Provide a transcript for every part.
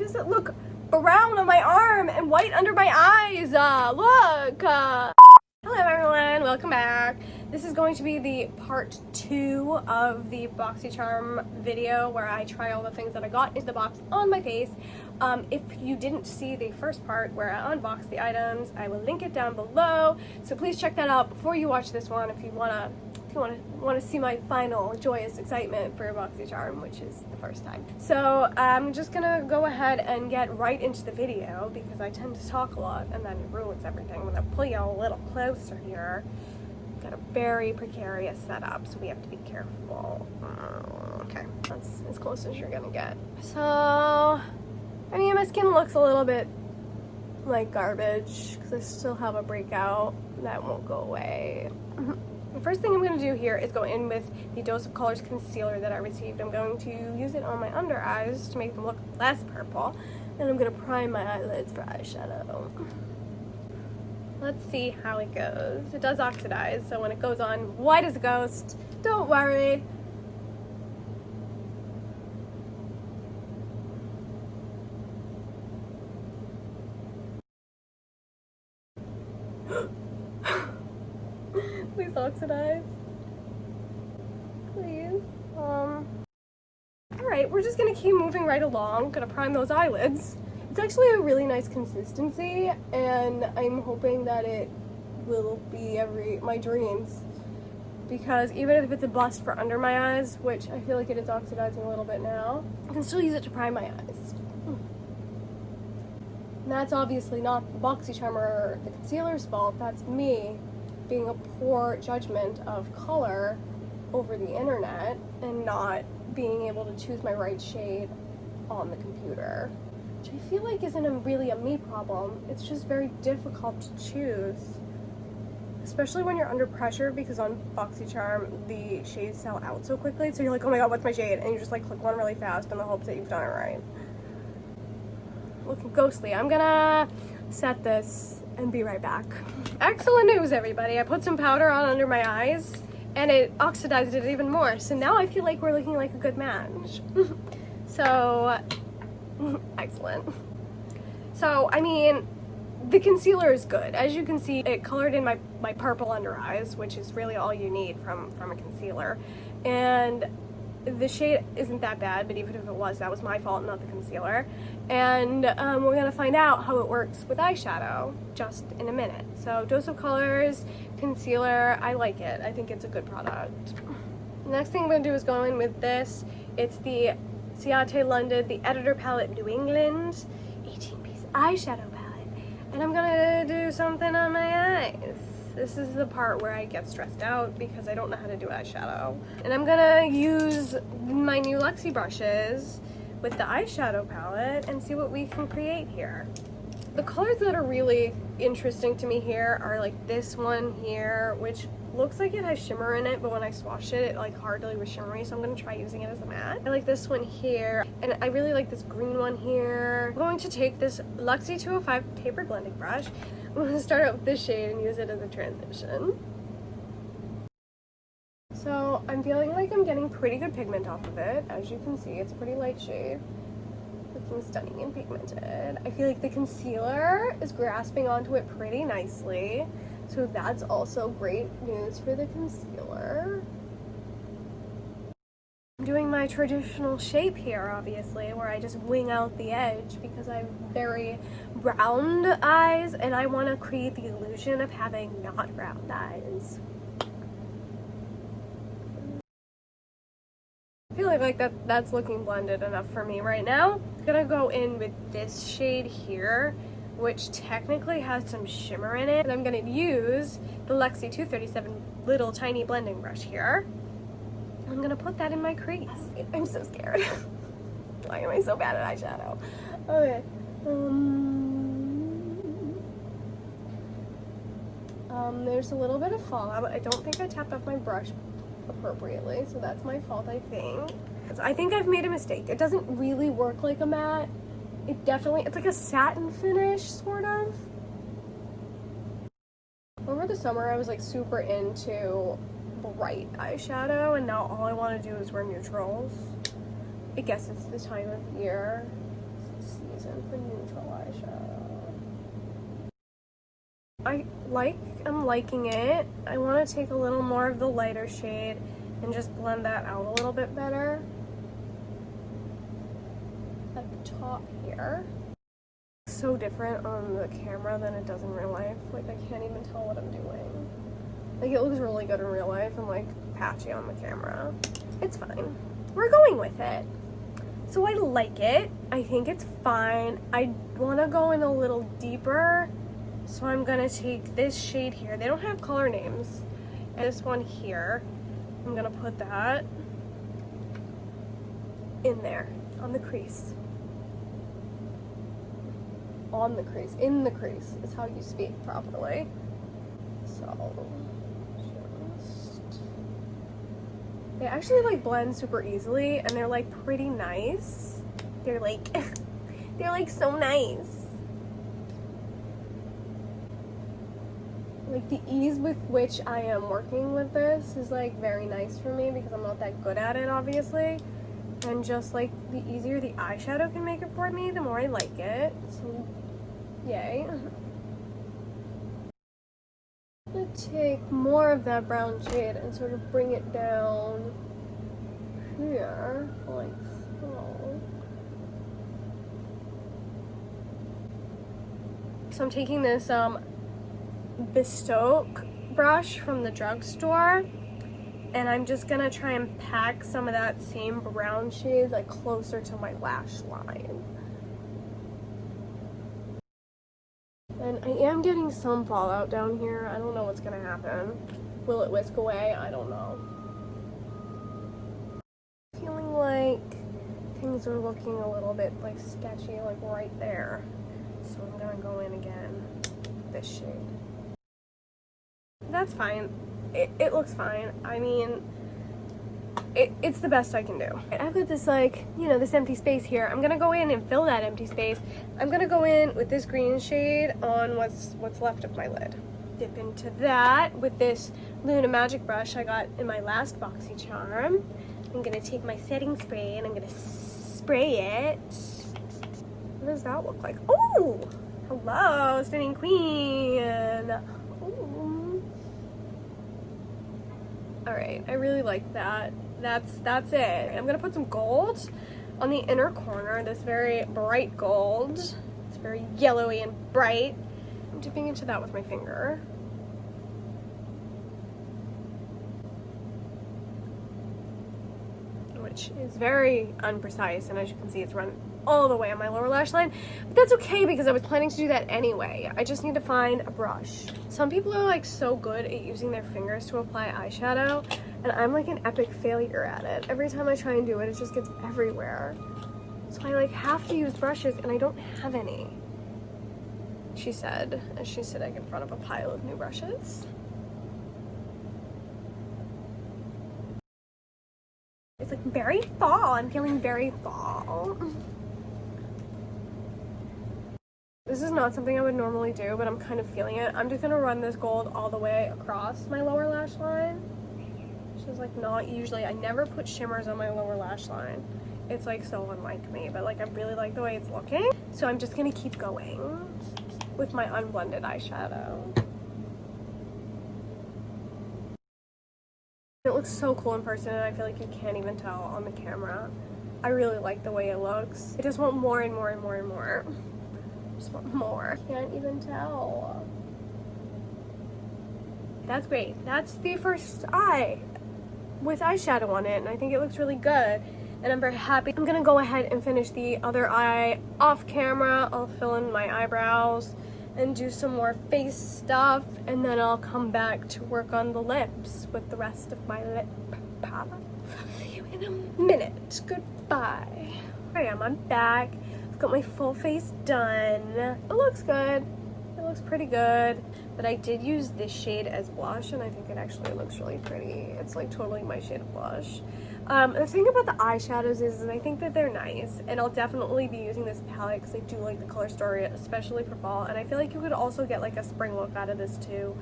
does it look brown on my arm and white under my eyes? Look! Hello everyone, welcome back. This is going to be the part 2 of the Boxycharm video where I try all the things that I got into the box on my face. If you didn't see the first part where I unboxed the items, I will link it down below. So please check that out before you watch this one if you wanna see my final joyous excitement for Boxycharm, which is the first time. So I'm just gonna go ahead and get right into the video because I tend to talk a lot and then it ruins everything. I'm gonna pull you a little closer here. Got a very precarious setup, so we have to be careful. Okay, that's as close as you're gonna get. So, I mean, my skin looks a little bit like garbage because I still have a breakout that won't go away. The first thing I'm going to do here is go in with the Dose of Colors concealer that I received. I'm going to use it on my under eyes to make them look less purple, and I'm going to prime my eyelids for eyeshadow. Let's see how it goes. It does oxidize, so when it goes on white as a ghost, don't worry. Please oxidize. Please. Alright, we're just gonna keep moving right along. Gonna prime those eyelids. It's actually a really nice consistency, and I'm hoping that it will be my dreams. Because even if it's a bust for under my eyes, which I feel like it is oxidizing a little bit now, I can still use it to prime my eyes. And that's obviously not the Boxycharm or the concealer's fault. That's me being a poor judgment of color over the internet and not being able to choose my right shade on the computer, which I feel like isn't really a me problem. It's just very difficult to choose, especially when you're under pressure, because on Boxycharm the shades sell out so quickly, so you're like, oh my god, what's my shade? And you just like click one really fast in the hopes that you've done it right. Looking ghostly. I'm gonna set this and be right back. Excellent news, everybody. I put some powder on under my eyes and it oxidized it even more. So now I feel like we're looking like a good match. So, excellent. So, I mean, the concealer is good. As you can see, it colored in my purple under eyes, which is really all you need from a concealer. And the shade isn't that bad, but even if it was, that was my fault, not the concealer. And we're gonna find out how it works with eyeshadow just in a minute. So Dose of Colors concealer, I like it. I think it's a good product. The next thing I'm gonna do is go in with this. It's the Ciate London, the Editor Palette New England 18-piece eyeshadow palette. And I'm gonna do something on my eyes. This is the part where I get stressed out because I don't know how to do eyeshadow. And I'm gonna use my new Luxie brushes with the eyeshadow palette and see what we can create here. The colors that are really interesting to me here are like this one here, which looks like it has shimmer in it, but when I swatched it, it like hardly was shimmery, so I'm gonna try using it as a matte. I like this one here, and I really like this green one here. I'm going to take this Luxie 205 tapered blending brush. I'm gonna start out with this shade and use it as a transition. So I'm feeling like I'm getting pretty good pigment off of it. As you can see, it's a pretty light shade. Looking stunning and pigmented. I feel like the concealer is grasping onto it pretty nicely. So that's also great news for the concealer. I'm doing my traditional shape here, obviously, where I just wing out the edge because I have very round eyes and I want to create the illusion of having not round eyes. I feel like that's looking blended enough for me right now. I'm gonna go in with this shade here, which technically has some shimmer in it. And I'm gonna use the Luxie 237 little tiny blending brush here. I'm gonna put that in my crease. I'm so scared. Why am I so bad at eyeshadow? Okay. There's a little bit of fallout, but I don't think I tapped off my brush appropriately, so that's my fault, I think. I think I've made a mistake. It doesn't really work like a matte. It's like a satin finish, sort of. Over the summer, I was like super into bright eyeshadow, and now all I want to do is wear neutrals. I guess it's the time of year. It's the I'm liking it. I want to take a little more of the lighter shade and just blend that out a little bit better at the top here. So different on the camera than it does in real life. Like, I can't even tell what I'm doing. Like, it looks really good in real life and like patchy on the camera. It's fine. We're going with it. So I like it. I think it's fine. I want to go in a little deeper. So I'm going to take this shade here. They don't have color names. And this one here. I'm going to put that in there on the crease. On the crease. In the crease is how you speak properly. So just... They actually like blend super easily and they're like pretty nice. They're like they're like so nice. Like the ease with which I am working with this is like very nice for me because I'm not that good at it, obviously. And just like the easier the eyeshadow can make it for me, the more I like it. So yay. I'm gonna take more of that brown shade and sort of bring it down here, like so. So I'm taking this Bespoke brush from the drugstore, and I'm just gonna try and pack some of that same brown shade like closer to my lash line. And I am getting some fallout down here. I don't know what's gonna happen. Will it whisk away? I don't know. Feeling like things are looking a little bit like sketchy, like right there. So I'm gonna go in again, this shade. That's fine. It looks fine. I mean, it's the best I can do. I've got this like, you know, this empty space here. I'm gonna go in and fill that empty space. I'm gonna go in with this green shade on what's left of my lid. Dip into that with this Luna Magic brush I got in my last Boxycharm. I'm gonna take my setting spray and I'm gonna spray it. What does that look like? Oh, hello, stunning queen. Ooh. All right, I really like that. That's it. I'm gonna put some gold on the inner corner, this very bright gold. It's very yellowy and bright. I'm dipping into that with my finger. Which is very unprecise, and as you can see, it's run all the way on my lower lash line, but that's okay because I was planning to do that anyway. I just need to find a brush. Some people are like so good at using their fingers to apply eyeshadow, and I'm like an epic failure at it. Every time I try and do it, it just gets everywhere. So I like have to use brushes, and I don't have any, she said, as she's sitting in front of a pile of new brushes. It's like very fall. I'm feeling very fall. This is not something I would normally do, but I'm kind of feeling it. I'm just gonna run this gold all the way across my lower lash line, which is like not usually. I never put shimmers on my lower lash line. It's like so unlike me, but like I really like the way it's looking. So I'm just gonna keep going with my unblended eyeshadow. It looks so cool in person, and I feel like you can't even tell on the camera. I really like the way it looks. I just want more and more and more and more. Just want more. Can't even tell. That's great. That's the first eye with eyeshadow on it, and I think it looks really good, and I'm very happy. I'm gonna go ahead and finish the other eye off camera. I'll fill in my eyebrows and do some more face stuff, and then I'll come back to work on the lips with the rest of my lip palette. See you in a minute. Goodbye. Here I am. I'm back. I've got my full face done. It looks good. It looks pretty good. But I did use this shade as blush, and I think it actually looks really pretty. It's like totally my shade of blush. The thing about the eyeshadows is I think that they're nice, and I'll definitely be using this palette because I do like the color story, especially for fall, and I feel like you could also get like a spring look out of this too.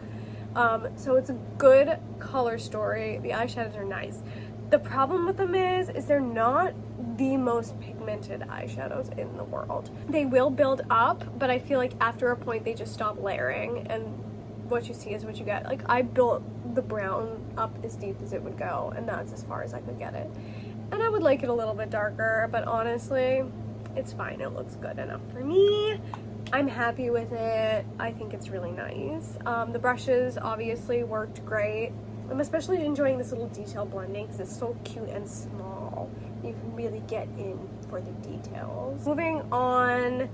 So it's a good color story. The eyeshadows are nice. The problem with them is they're not the most pigmented eyeshadows in the world. They will build up, but I feel like after a point they just stop layering, and what you see is what you get. Like, I built the brown up as deep as it would go, and that's as far as I could get it. And I would like it a little bit darker, but honestly, it's fine. It looks good enough for me. I'm happy with it. I think it's really nice. The brushes obviously worked great. I'm especially enjoying this little detail blending because it's so cute and small. You can really get in for the details. Moving on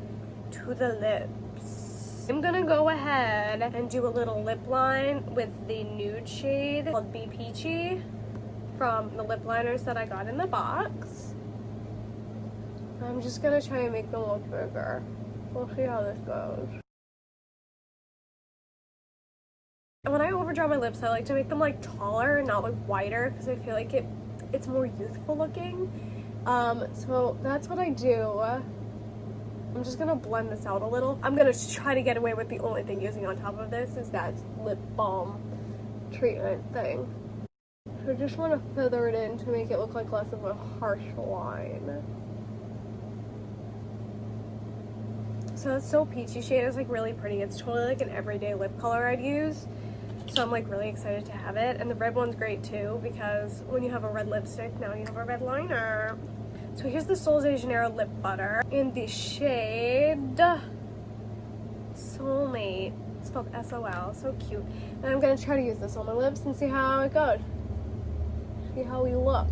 to the lips. I'm gonna go ahead and do a little lip line with the nude shade called Be Peachy from the lip liners that I got in the box. I'm just gonna try and make them look bigger. We'll see how this goes. When I overdraw my lips, I like to make them like taller and not like wider because I feel like it's more youthful looking. So that's what I do. I'm just gonna blend this out a little. I'm gonna try to get away with the only thing using on top of this is that lip balm treatment thing. So I just want to feather it in to make it look like less of a harsh line. So it's so peachy shade. It's like really pretty. It's totally like an everyday lip color I'd use. So I'm like really excited to have it. And the red one's great too because when you have a red lipstick, now you have a red liner. So here's the Sol de Janeiro lip butter in the shade Soulmate. It's spelled S-O-L. So cute. And I'm gonna try to use this on my lips and see how it goes. See how we look.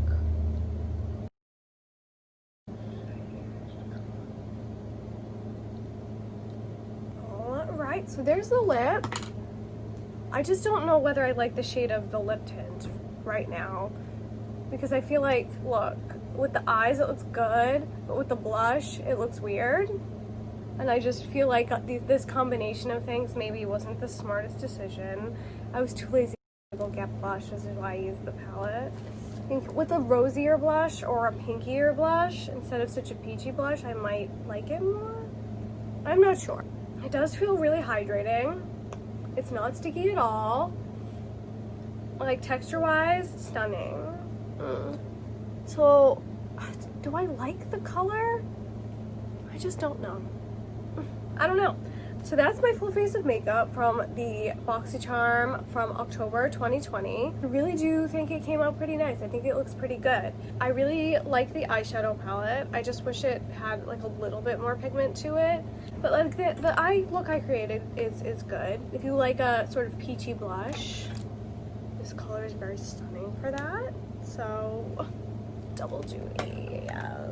Alright, so there's the lip. I just don't know whether I like the shade of the lip tint right now because I feel like, look, with the eyes it looks good, but with the blush it looks weird. And I just feel like this combination of things maybe wasn't the smartest decision. I was too lazy to go get blush, this is why I used the palette. I think with a rosier blush or a pinkier blush instead of such a peachy blush, I might like it more. I'm not sure. It does feel really hydrating. It's not sticky at all. Like texture-wise, stunning. So, do I like the color? I just don't know. I don't know. So that's my full face of makeup from the Boxycharm from October 2020. I really do think it came out pretty nice. I think it looks pretty good. I really like the eyeshadow palette. I just wish it had like a little bit more pigment to it. But like the eye look I created is good. If you like a sort of peachy blush, this color is very stunning for that. So double duty, yes.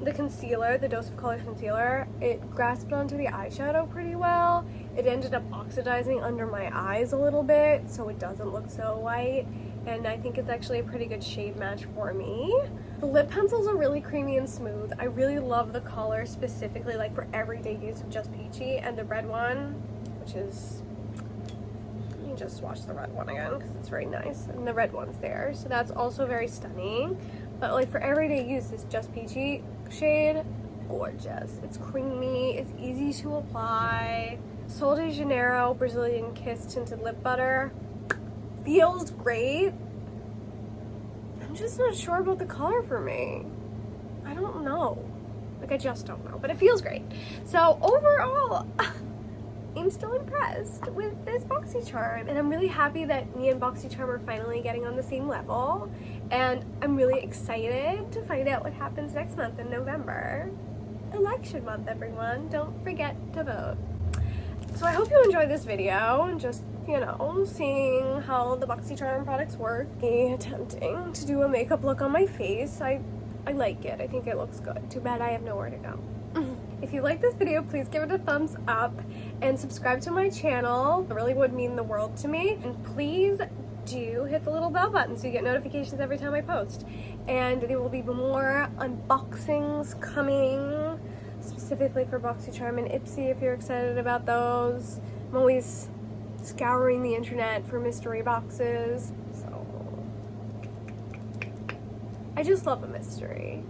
The concealer, the Dose of Color concealer, it grasped onto the eyeshadow pretty well. It ended up oxidizing under my eyes a little bit, so it doesn't look so white. And I think it's actually a pretty good shade match for me. The lip pencils are really creamy and smooth. I really love the color specifically like for everyday use of Just Peachy, and the red one, which is, let me just swatch the red one again because it's very nice, and the red one's there, so that's also very stunning. But like for everyday use, this Just Peachy shade, gorgeous. It's creamy, it's easy to apply. Sol de Janeiro Brazilian Kiss tinted lip butter feels great. I'm just not sure about the color for me. I don't know. Like, I just don't know, but it feels great. So overall, I'm still impressed with this Boxycharm, and I'm really happy that me and Boxycharm are finally getting on the same level, and I'm really excited to find out what happens next month in November. Election month, everyone. Don't forget to vote. So I hope you enjoyed this video and just, you know, seeing how the Boxycharm products work. Me attempting to do a makeup look on my face. I like it. I think it looks good. Too bad I have nowhere to go. If you like this video, please give it a thumbs up and subscribe to my channel. It really would mean the world to me. And please do hit the little bell button so you get notifications every time I post. And there will be more unboxings coming, specifically for Boxycharm and Ipsy if you're excited about those. I'm always scouring the internet for mystery boxes, so I just love a mystery.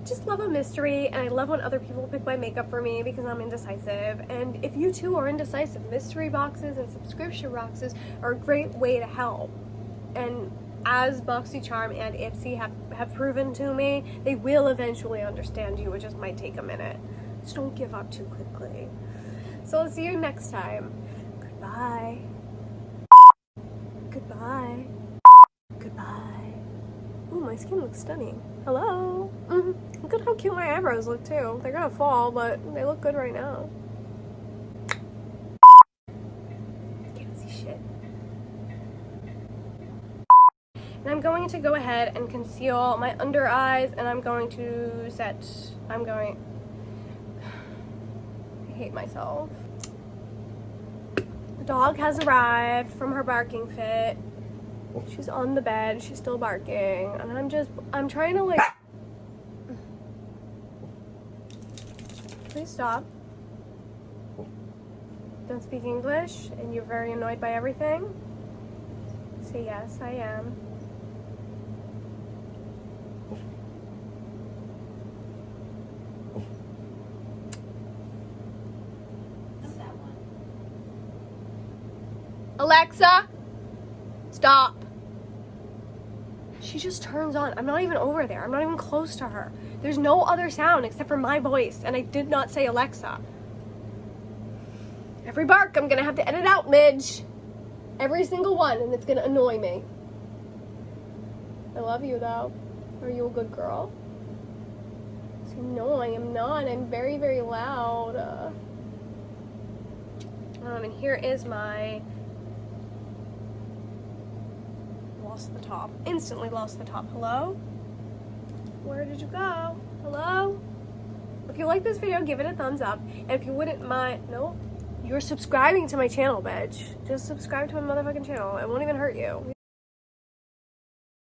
Just love a mystery, and I love when other people pick my makeup for me because I'm indecisive. And if you too are indecisive, mystery boxes and subscription boxes are a great way to help. And as Boxycharm and Ipsy have proven to me, they will eventually understand you. It just might take a minute. Just don't give up too quickly. So I'll see you next time. Goodbye. Goodbye. Goodbye. Ooh, my skin looks stunning. Hello. Look at how cute my eyebrows look too. They're gonna fall, but they look good right now. Can't see shit. And I'm going to go ahead and conceal my under eyes, and I'm going to set, I hate myself. The dog has arrived from her barking fit. She's on the bed, she's still barking, and I'm trying to like, please stop. Don't speak English, and you're very annoyed by everything. Say yes, I am. Alexa, stop. She just turns on. I'm not even over there. I'm not even close to her. There's no other sound except for my voice, and I did not say Alexa. Every bark, I'm gonna have to edit out, Midge. Every single one, and it's gonna annoy me. I love you, though. Are you a good girl? So, no, I am not. I'm very, very loud. And here is my... Lost the top. Instantly lost the top. Hello? Where did you go? Hello? If you like this video, give it a thumbs up. And if you wouldn't mind... No? You're subscribing to my channel, bitch. Just subscribe to my motherfucking channel. It won't even hurt you.